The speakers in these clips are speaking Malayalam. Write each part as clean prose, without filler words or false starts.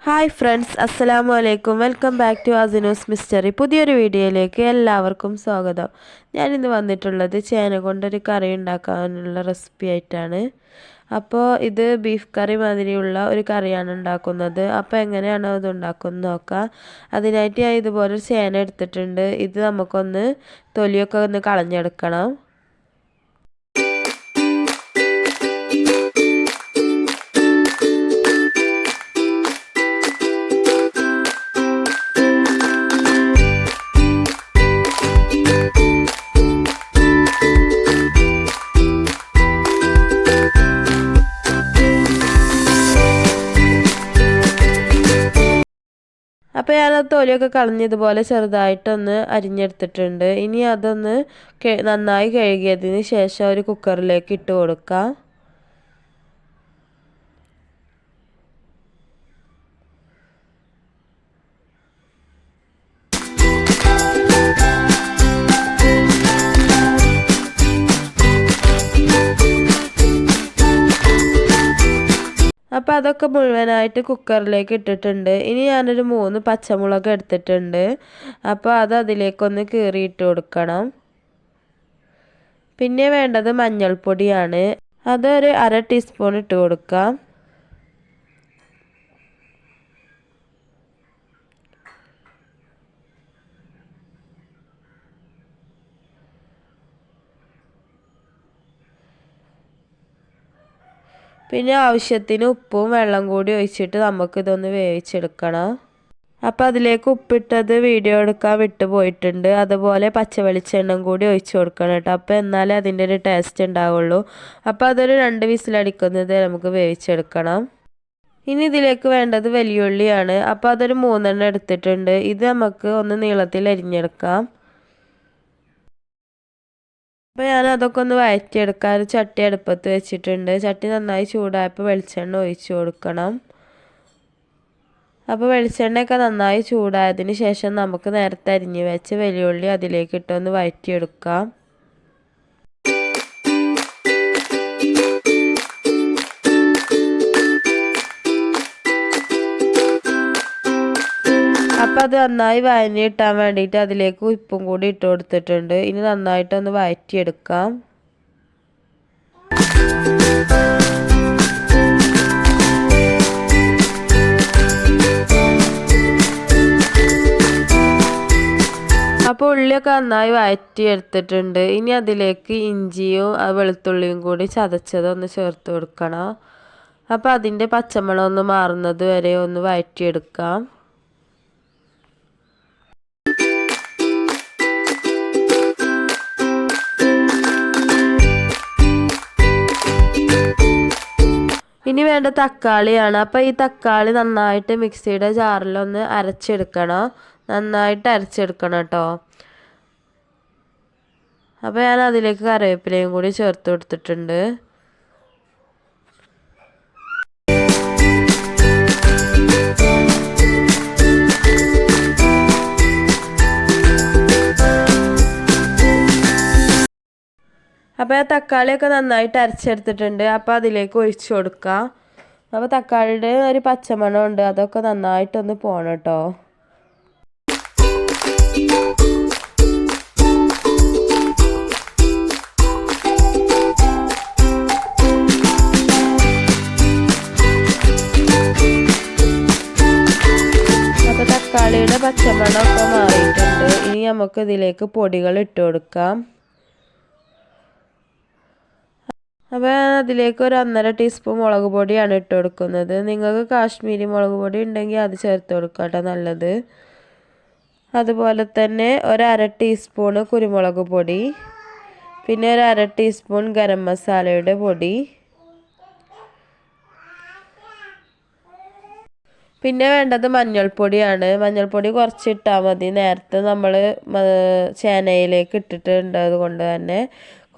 ഹായ് ഫ്രണ്ട്സ്, അസ്സലാമു അലൈക്കും. Welcome back to Asinu's mystery. പുതിയൊരു വീഡിയോയിലേക്ക് എല്ലാവർക്കും സ്വാഗതം. ഞാനിന്ന് വന്നിട്ടുള്ളത് ചേന കൊണ്ടൊരു കറി ഉണ്ടാക്കാനുള്ള റെസിപ്പി ആയിട്ടാണ്. അപ്പോൾ ഇത് ബീഫ് കറി മാതിരിയുള്ള ഒരു കറിയാണ് ഉണ്ടാക്കുന്നത്. അപ്പോൾ എങ്ങനെയാണോ ഇത് ഉണ്ടാക്കുന്നത് നോക്കാം. അതിനായിട്ട് ഞാൻ ഇതുപോലൊരു ചേന എടുത്തിട്ടുണ്ട്. ഇത് നമുക്കൊന്ന് തൊലിയൊക്കെ ഒന്ന് കളഞ്ഞെടുക്കണം. അപ്പോൾ ഞാനത് തൊലിയൊക്കെ കളഞ്ഞ് ഇതുപോലെ ചെറുതായിട്ടൊന്ന് അരിഞ്ഞെടുത്തിട്ടുണ്ട്. ഇനി അതൊന്ന് നന്നായി കഴുകിയതിന് ശേഷം ഒരു കുക്കറിലേക്ക് ഇട്ട് കൊടുക്കാം. അപ്പോൾ അതൊക്കെ മുഴുവനായിട്ട് കുക്കറിലേക്ക് ഇട്ടിട്ടുണ്ട്. ഇനി ഞാനൊരു 3 പച്ചമുളക് എടുത്തിട്ടുണ്ട്. അപ്പോൾ അത് അതിലേക്കൊന്ന് കീറിയിട്ട് കൊടുക്കണം. പിന്നെ വേണ്ടത് മഞ്ഞൾപ്പൊടിയാണ്. അതൊരു 1/2 ടീസ്പൂൺ ഇട്ട് കൊടുക്കാം. പിന്നെ ആവശ്യത്തിന് ഉപ്പും വെള്ളം കൂടി ഒഴിച്ചിട്ട് നമുക്കിതൊന്ന് വേവിച്ചെടുക്കണം. അപ്പോൾ അതിലേക്ക് ഉപ്പിട്ടത് വീഡിയോ എടുക്കാൻ വിട്ടുപോയിട്ടുണ്ട്. അതുപോലെ പച്ച വെളിച്ചെണ്ണയും കൂടി ഒഴിച്ചു കൊടുക്കണം കേട്ടോ. അപ്പോൾ എന്നാലേ അതിൻ്റെ ഒരു ടേസ്റ്റ് ഉണ്ടാവുള്ളൂ. അപ്പോൾ അതൊരു 2 വിസിലടിക്കുന്നത് നമുക്ക് വേവിച്ചെടുക്കണം. ഇനി ഇതിലേക്ക് വേണ്ടത് വലിയുള്ളിയാണ്. അപ്പോൾ അതൊരു 3 എടുത്തിട്ടുണ്ട്. ഇത് നമുക്ക് ഒന്ന് നീളത്തിൽ അരിഞ്ഞെടുക്കാം. അപ്പോൾ ഞാൻ അതൊക്കെ ഒന്ന് വഴറ്റിയെടുക്കാൻ ഒരു ചട്ടി അടുപ്പത്ത് വെച്ചിട്ടുണ്ട്. ചട്ടി നന്നായി ചൂടായപ്പോൾ വെളിച്ചെണ്ണ ഒഴിച്ചു കൊടുക്കണം. അപ്പോൾ വെളിച്ചെണ്ണയൊക്കെ നന്നായി ചൂടായതിന് ശേഷം നമുക്ക് നേരത്തെ അരിഞ്ഞ് വെച്ച് വലിയുള്ളി അതിലേക്ക് ഇട്ടൊന്ന് വഴറ്റിയെടുക്കാം. അപ്പോൾ അത് നന്നായി വഴഞ്ഞ് കിട്ടാൻ വേണ്ടിയിട്ട് അതിലേക്ക് ഉപ്പും കൂടി ഇട്ട് കൊടുത്തിട്ടുണ്ട്. ഇനി നന്നായിട്ടൊന്ന് വഴറ്റിയെടുക്കാം. അപ്പോൾ ഉള്ളിയൊക്കെ നന്നായി വഴറ്റിയെടുത്തിട്ടുണ്ട്. ഇനി അതിലേക്ക് ഇഞ്ചിയും വെളുത്തുള്ളിയും കൂടി ചതച്ചതൊന്ന് ചേർത്ത് കൊടുക്കണം. അപ്പോൾ അതിൻ്റെ പച്ചമണം ഒന്ന് മാറുന്നത് വരെ ഒന്ന് വഴറ്റിയെടുക്കാം. ഇനി വേണ്ട തക്കാളിയാണ്. അപ്പോൾ ഈ തക്കാളി നന്നായിട്ട് മിക്സിയുടെ ജാറിലൊന്ന് അരച്ചെടുക്കണം. നന്നായിട്ട് അരച്ചെടുക്കണം കേട്ടോ. അപ്പോൾ ഞാൻ അതിലേക്ക് കറിവേപ്പിലയും കൂടി ചേർത്ത് കൊടുത്തിട്ടുണ്ട്. അപ്പോൾ ആ തക്കാളിയൊക്കെ നന്നായിട്ട് അരച്ചെടുത്തിട്ടുണ്ട്. അപ്പോൾ അതിലേക്ക് ഒഴിച്ചു കൊടുക്കാം. അപ്പോൾ തക്കാളിയുടെ ഒരു പച്ചമണം ഉണ്ട്, അതൊക്കെ നന്നായിട്ടൊന്ന് പോണം കേട്ടോ. അപ്പോൾ തക്കാളിയുടെ പച്ചമണമൊക്കെ മാറിയിട്ടുണ്ട്. ഇനി നമുക്ക് ഇതിലേക്ക് പൊടികൾ ഇട്ട് കൊടുക്കാം. അപ്പോൾ അതിലേക്ക് ഒരു 1/2 ടീസ്പൂൺ മുളക് പൊടിയാണ് ഇട്ട് കൊടുക്കുന്നത്. നിങ്ങൾക്ക് കാശ്മീരി മുളക് പൊടി ഉണ്ടെങ്കിൽ അത് ചേർത്ത് കൊടുക്കട്ടെ നല്ലത്. അതുപോലെ തന്നെ ഒരു 1/2 ടീസ്പൂൺ കുരുമുളക് പൊടി, പിന്നെ ഒരു 1/2 ടീസ്പൂൺ ഗരം മസാലയുടെ പൊടി, പിന്നെ വേണ്ടത് മഞ്ഞൾപ്പൊടിയാണ്. മഞ്ഞൾപ്പൊടി കുറച്ചിട്ടാൽ മതി. നേരത്തെ നമ്മൾ ചേനയിലേക്ക് ഇട്ടിട്ടുണ്ടത് കൊണ്ട് തന്നെ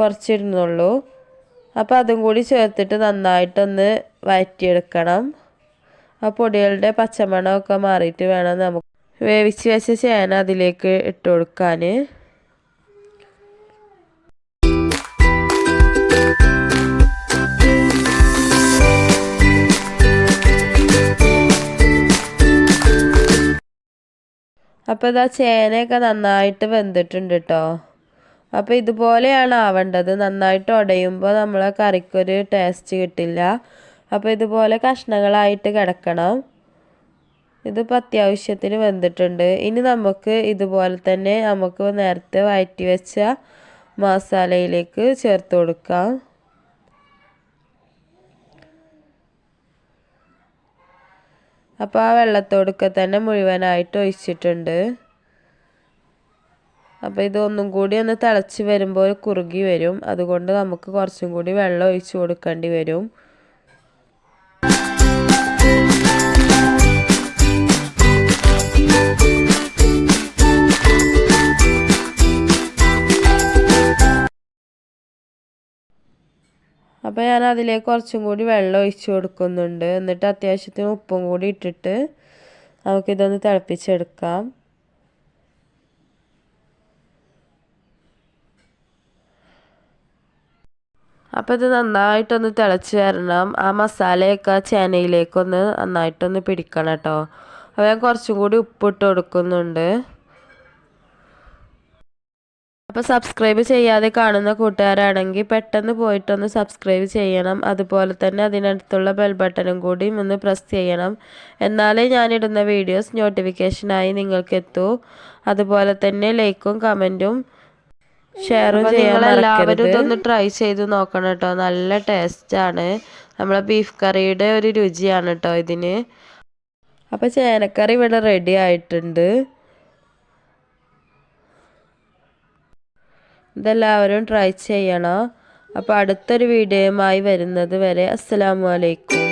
കുറച്ചിരുന്നുള്ളൂ. അപ്പോൾ അതും കൂടി ചേർത്തിട്ട് നന്നായിട്ടൊന്ന് വഴറ്റിയെടുക്കണം. ആ പൊടികളുടെ പച്ചമണമൊക്കെ മാറിയിട്ട് വേണം നമുക്ക് വേവിച്ച് വെച്ച ചേന അതിലേക്ക് ഇട്ട് കൊടുക്കാൻ. അപ്പോൾ ഇതാ ചേനയൊക്കെ നന്നായിട്ട് വെന്തിട്ടുണ്ട് കേട്ടോ. അപ്പോൾ ഇതുപോലെയാണ് ആവേണ്ടത്. നന്നായിട്ട് ഉടയുമ്പോൾ നമ്മളെ കറിക്കൊരു ടേസ്റ്റ് കിട്ടില്ല. അപ്പോൾ ഇതുപോലെ കഷ്ണങ്ങളായിട്ട് കിടക്കണം. ഇതിപ്പോൾ അത്യാവശ്യത്തിന് വെന്തിട്ടുണ്ട്. ഇനി നമുക്ക് ഇതുപോലെ തന്നെ നമുക്ക് നേരത്തെ വഴറ്റി വെച്ച മസാലയിലേക്ക് ചേർത്ത് കൊടുക്കാം. അപ്പോൾ ആ വെള്ളത്തോടൊക്കെ തന്നെ മുഴുവനായിട്ട് ഒഴിച്ചിട്ടുണ്ട്. അപ്പോൾ ഇതൊന്നും കൂടി ഒന്ന് തിളച്ച് വരുമ്പോൾ കുറുകി വരും. അതുകൊണ്ട് നമുക്ക് കുറച്ചും കൂടി വെള്ളം ഒഴിച്ച് കൊടുക്കേണ്ടി വരും. അപ്പോൾ ഞാൻ അതിലേക്ക് കുറച്ചും കൂടി വെള്ളം ഒഴിച്ച് കൊടുക്കുന്നുണ്ട്. എന്നിട്ട് അത്യാവശ്യത്തിന് ഉപ്പും കൂടി ഇട്ടിട്ട് നമുക്കിതൊന്ന് തിളപ്പിച്ചെടുക്കാം. അപ്പോൾ ഇത് നന്നായിട്ടൊന്ന് തിളച്ച് വരണം. ആ മസാലയൊക്കെ ചേനയിലേക്കൊന്ന് നന്നായിട്ടൊന്ന് പിടിക്കണം കേട്ടോ. അപ്പോൾ ഞാൻ കുറച്ചും കൂടി ഉപ്പിട്ട് കൊടുക്കുന്നുണ്ട്. അപ്പോൾ സബ്സ്ക്രൈബ് ചെയ്യാതെ കാണുന്ന കൂട്ടുകാരാണെങ്കിൽ പെട്ടെന്ന് പോയിട്ടൊന്ന് സബ്സ്ക്രൈബ് ചെയ്യണം. അതുപോലെ തന്നെ അതിനടുത്തുള്ള ബെൽ ബട്ടണും കൂടി ഒന്ന് പ്രസ് ചെയ്യണം. എന്നാലേ ഞാനിടുന്ന വീഡിയോസ് നോട്ടിഫിക്കേഷനായി നിങ്ങൾക്ക് എത്തൂ. അതുപോലെ തന്നെ ലൈക്കും കമൻറ്റും ഷെയറും ചെയ്യാൻ മറക്കരുത്. ഇതൊന്ന് ട്രൈ ചെയ്ത് നോക്കണം കേട്ടോ. നല്ല ടേസ്റ്റാണ്. നമ്മളെ ബീഫ് കറിയുടെ ഒരു രുചിയാണ് കേട്ടോ ഇതിന്. അപ്പോൾ ചേനക്കറി ഇവിടെ റെഡി ആയിട്ടുണ്ട്. ഇതെല്ലാവരും ട്രൈ ചെയ്യണം. അപ്പോൾ അടുത്തൊരു വീഡിയോയുമായി വരുന്നത് വരെ അസ്സലാമു അലൈക്കും.